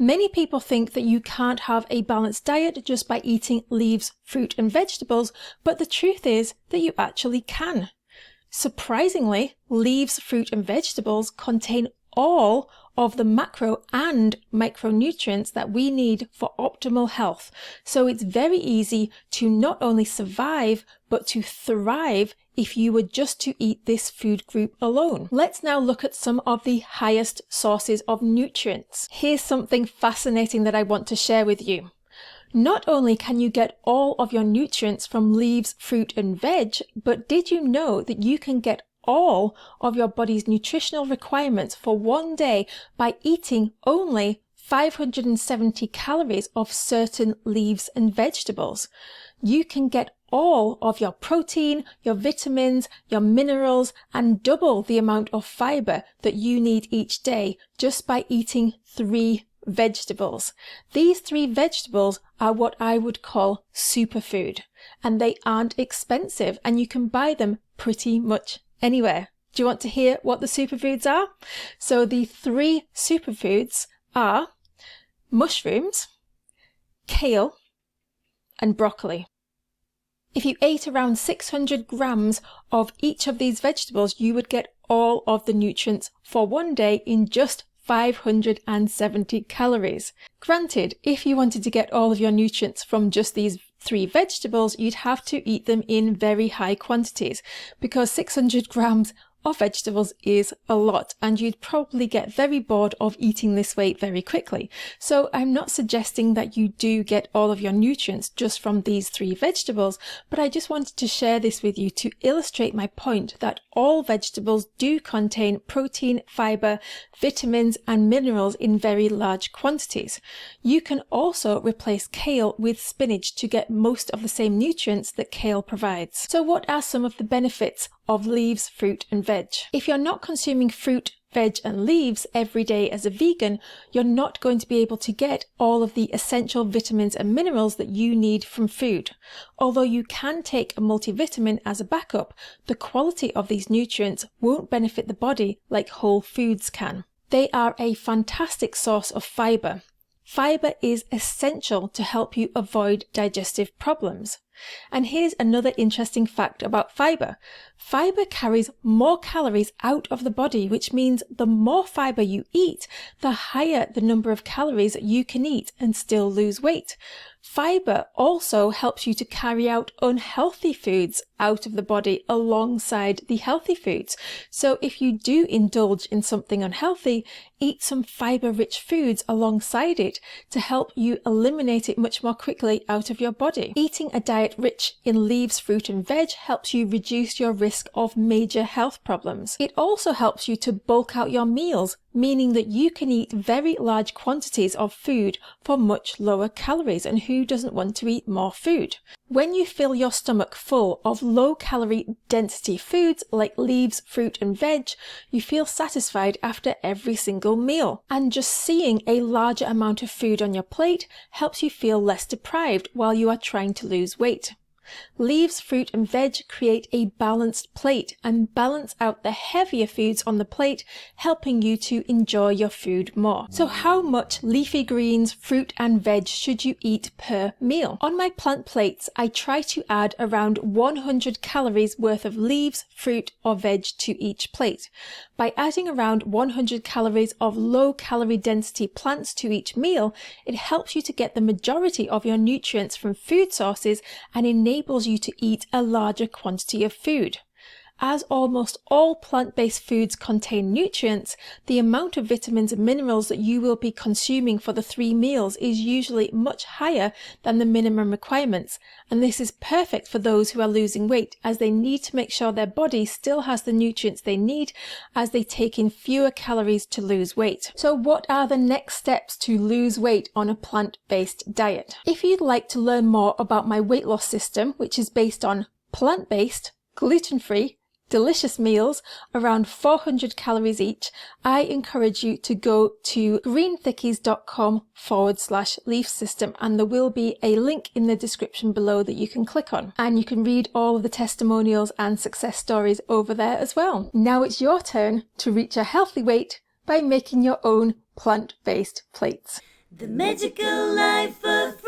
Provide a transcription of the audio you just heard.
Many people think that you can't have a balanced diet just by eating leaves, fruit and vegetables, but the truth is that you actually can. Surprisingly, leaves, fruit and vegetables contain all of the macro and micronutrients that we need for optimal health. So it's very easy to not only survive, but to thrive if you were just to eat this food group alone. Let's now look at some of the highest sources of nutrients. Here's something fascinating that I want to share with you. Not only can you get all of your nutrients from leaves, fruit and veg, but did you know that you can get all of your body's nutritional requirements for one day by eating only 570 calories of certain leaves and vegetables? You can get all of your protein, your vitamins, your minerals, and double the amount of fiber that you need each day just by eating 3 vegetables. These 3 vegetables are what I would call superfood, and they aren't expensive and you can buy them pretty much anywhere. Do you want to hear what the superfoods are? So the 3 superfoods are mushrooms, kale, and broccoli. If you ate around 600 grams of each of these vegetables, you would get all of the nutrients for one day in just 570 calories. Granted, if you wanted to get all of your nutrients from just these 3 vegetables, you'd have to eat them in very high quantities, because 600 grams of vegetables is a lot and you'd probably get very bored of eating this way very quickly. So I'm not suggesting that you do get all of your nutrients just from these 3 vegetables, but I just wanted to share this with you to illustrate my point that all vegetables do contain protein, fiber, vitamins and minerals in very large quantities. You can also replace kale with spinach to get most of the same nutrients that kale provides. So what are some of the benefits of leaves, fruit and veg? If you're not consuming fruit, veg and leaves every day as a vegan, you're not going to be able to get all of the essential vitamins and minerals that you need from food. Although you can take a multivitamin as a backup, the quality of these nutrients won't benefit the body like whole foods can. They are a fantastic source of fiber. Fiber is essential to help you avoid digestive problems. And here's another interesting fact about fiber. Fiber carries more calories out of the body, which means the more fiber you eat, the higher the number of calories you can eat and still lose weight. Fiber also helps you to carry out unhealthy foods out of the body alongside the healthy foods. So if you do indulge in something unhealthy, eat some fiber-rich foods alongside it to help you eliminate it much more quickly out of your body. Eating a diet rich in leaves, fruit and veg helps you reduce your risk of major health problems. It also helps you to bulk out your meals, meaning that you can eat very large quantities of food for much lower calories, and who doesn't want to eat more food? When you fill your stomach full of low-calorie density foods like leaves, fruit and veg, you feel satisfied after every single meal. And just seeing a larger amount of food on your plate helps you feel less deprived while you are trying to lose weight. Leaves, fruit and veg create a balanced plate and balance out the heavier foods on the plate, helping you to enjoy your food more. So how much leafy greens, fruit and veg should you eat per meal? On my plant plates, I try to add around 100 calories worth of leaves, fruit or veg to each plate. By adding around 100 calories of low calorie density plants to each meal, it helps you to get the majority of your nutrients from food sources and enables you to eat a larger quantity of food. As almost all plant-based foods contain nutrients, the amount of vitamins and minerals that you will be consuming for the 3 meals is usually much higher than the minimum requirements, and this is perfect for those who are losing weight, as they need to make sure their body still has the nutrients they need as they take in fewer calories to lose weight. So what are the next steps to lose weight on a plant-based diet? If you'd like to learn more about my weight loss system, which is based on plant-based, gluten-free, delicious meals around 400 calories each, I encourage you to go to greenthickies.com/leaf system, and there will be a link in the description below that you can click on, and you can read all of the testimonials and success stories over there as well. Now it's your turn to reach a healthy weight by making your own plant-based plates. The magical life of